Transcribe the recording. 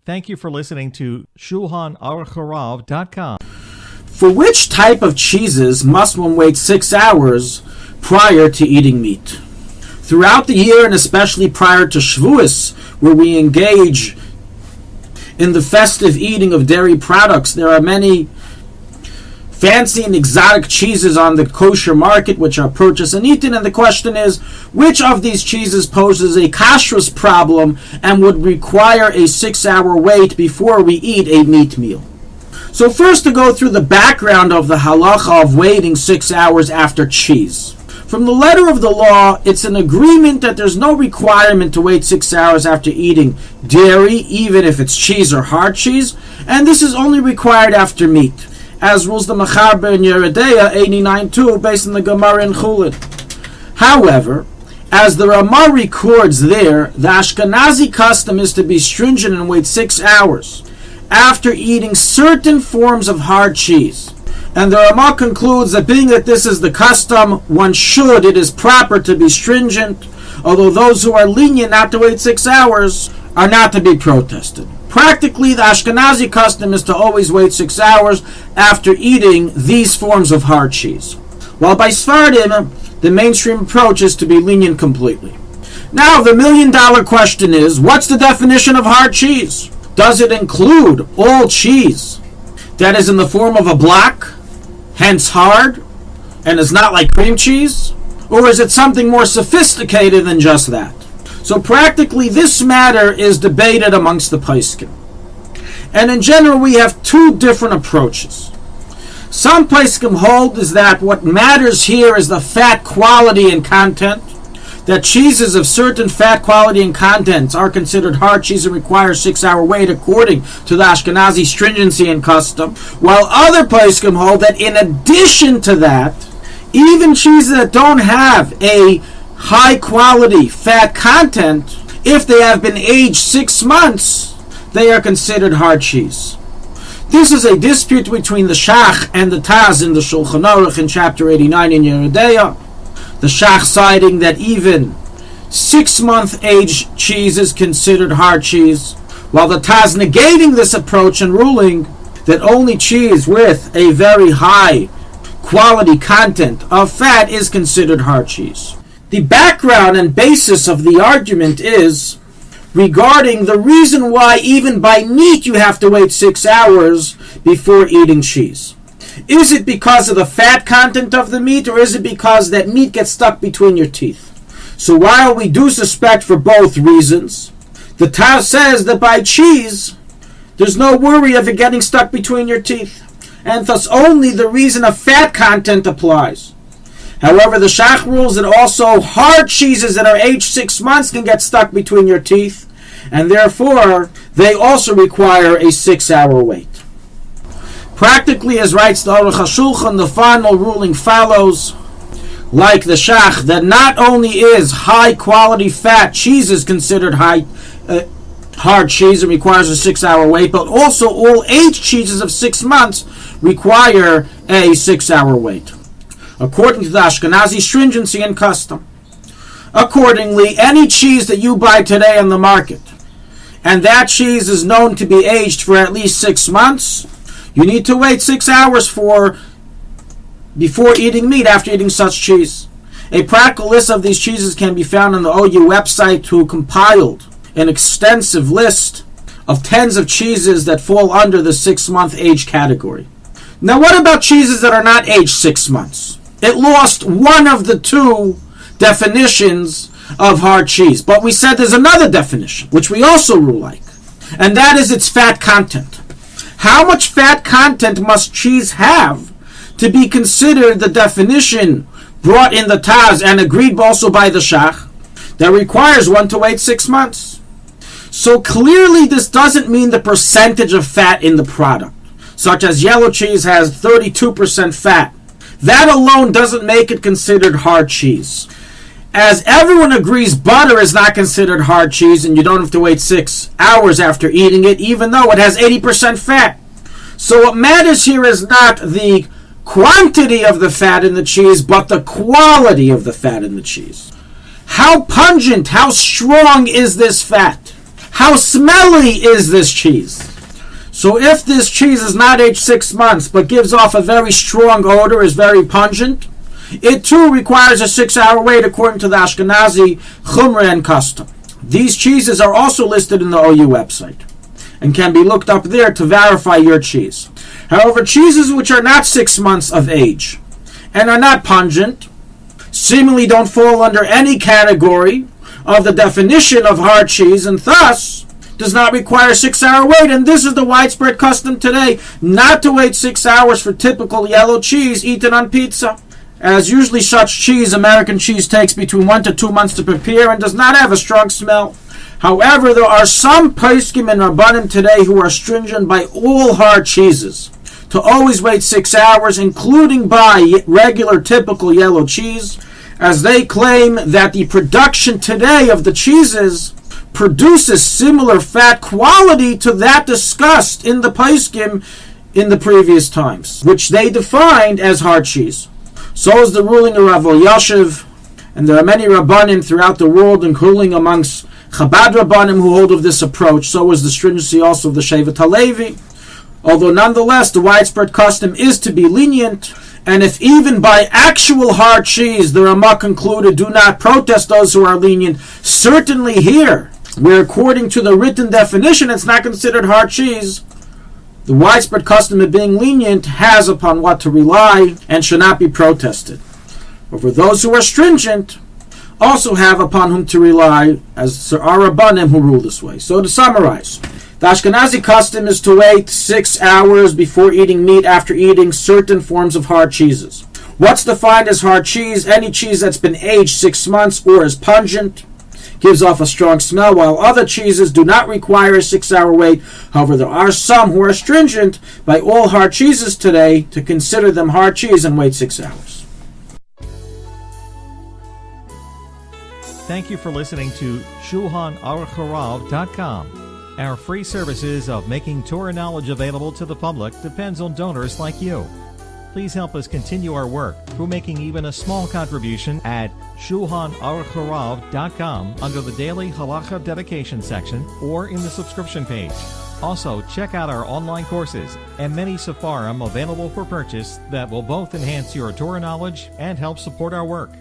Thank you for listening to Shulchanaruchharav.com. For which type of cheeses must one wait 6 hours prior to eating meat? Throughout the year, and especially prior to Shavuos, where we engage in the festive eating of dairy products, there are many fancy and exotic cheeses on the kosher market which are purchased and eaten, and the question is, which of these cheeses poses a kashrus problem and would require a 6-hour wait before we eat a meat meal? So first, to go through the background of the halacha of waiting 6 hours after cheese. From the letter of the law, it's an agreement that there's no requirement to wait 6 hours after eating dairy, even if it's cheese or hard cheese, and this is only required after meat, as rules the Mechaber in Yeredeya 89.2, based on the Gemara in Chulin. However, as the Ramah records there, the Ashkenazi custom is to be stringent and wait 6 hours after eating certain forms of hard cheese. And the Ramah concludes that being that this is the custom, it is proper to be stringent, although those who are lenient not to wait 6 hours are not to be protested. Practically, the Ashkenazi custom is to always wait 6 hours after eating these forms of hard cheese, while by Sfardim, the mainstream approach is to be lenient completely. Now, the million-dollar question is, what's the definition of hard cheese? Does it include all cheese that is in the form of a block, hence hard, and is not like cream cheese? Or is it something more sophisticated than just that? So practically, this matter is debated amongst the poskim. And in general, we have two different approaches. Some poskim hold is that what matters here is the fat quality and content, that cheeses of certain fat quality and contents are considered hard cheese and require 6-hour wait according to the Ashkenazi stringency and custom, while other poskim hold that in addition to that, even cheeses that don't have a high quality fat content, if they have been aged 6 months, they are considered hard cheese. This is a dispute between the Shach and the Taz in the Shulchan Aruch in chapter 89 in Yeredeya. The Shach citing that even 6-month aged cheese is considered hard cheese, while the Taz negating this approach and ruling that only cheese with a very high quality content of fat is considered hard cheese. The background and basis of the argument is regarding the reason why even by meat you have to wait 6 hours before eating cheese. Is it because of the fat content of the meat, or is it because that meat gets stuck between your teeth? So while we do suspect for both reasons, the Taz says that by cheese there's no worry of it getting stuck between your teeth, and thus only the reason of fat content applies. However, the Shach rules that also hard cheeses that are aged 6 months can get stuck between your teeth, and therefore they also require a 6-hour wait. Practically, as writes the Aruch HaShulchan, the final ruling follows, like the Shach, that not only is high-quality fat cheeses considered hard cheese and requires a 6-hour wait, but also all aged cheeses of 6 months require a 6-hour wait, according to the Ashkenazi stringency and custom. Accordingly, any cheese that you buy today on the market, and that cheese is known to be aged for at least 6 months, you need to wait 6 hours before eating meat after eating such cheese. A practical list of these cheeses can be found on the OU website, who compiled an extensive list of tens of cheeses that fall under the 6-month age category. Now, what about cheeses that are not aged 6 months? It lost one of the two definitions of hard cheese, but we said there's another definition, which we also rule like, and that is its fat content. How much fat content must cheese have to be considered the definition brought in the Taz and agreed also by the Shach that requires one to wait 6 months? So clearly this doesn't mean the percentage of fat in the product, such as yellow cheese has 32% fat. That alone doesn't make it considered hard cheese. As everyone agrees, butter is not considered hard cheese, and you don't have to wait 6 hours after eating it, even though it has 80% fat. So what matters here is not the quantity of the fat in the cheese, but the quality of the fat in the cheese. How pungent, how strong is this fat? How smelly is this cheese? So if this cheese is not aged 6 months but gives off a very strong odor, is very pungent, it too requires a 6-hour wait according to the Ashkenazi Chumrah and custom. These cheeses are also listed in the OU website and can be looked up there to verify your cheese. However, cheeses which are not 6 months of age and are not pungent seemingly don't fall under any category of the definition of hard cheese and thus does not require a 6-hour wait. And this is the widespread custom today, not to wait 6 hours for typical yellow cheese eaten on pizza. As usually such cheese, American cheese, takes between 1 to 2 months to prepare and does not have a strong smell. However, there are some poskim and rabbanim today who are stringent by all hard cheeses to always wait 6 hours, including by regular typical yellow cheese, as they claim that the production today of the cheeses produces similar fat quality to that discussed in the poskim in the previous times, which they defined as hard cheese. So is the ruling of Rav Elyashiv, and there are many rabbanim throughout the world, including amongst Chabad rabbanim, who hold of this approach. So is the stringency also of the Shevet HaLevi. Although nonetheless the widespread custom is to be lenient, and if even by actual hard cheese the Ramah concluded, do not protest those who are lenient, certainly here, where according to the written definition it's not considered hard cheese, the widespread custom of being lenient has upon what to rely and should not be protested. Over those who are stringent also have upon whom to rely, as there are rabbanim who rule this way. So to summarize, the Ashkenazi custom is to wait 6 hours before eating meat after eating certain forms of hard cheeses. What's defined as hard cheese? Any cheese that's been aged 6 months or is pungent, gives off a strong smell, while other cheeses do not require a 6-hour wait. However, there are some who are stringent by all hard cheeses today to consider them hard cheese and wait 6 hours. Thank you for listening to Shulchanaruchharav.com. Our free services of making Torah knowledge available to the public depends on donors like you. Please help us continue our work through making even a small contribution at Shulchanaruchharav.com under the Daily Halacha Dedication section or in the subscription page. Also, check out our online courses and many sefarim available for purchase that will both enhance your Torah knowledge and help support our work.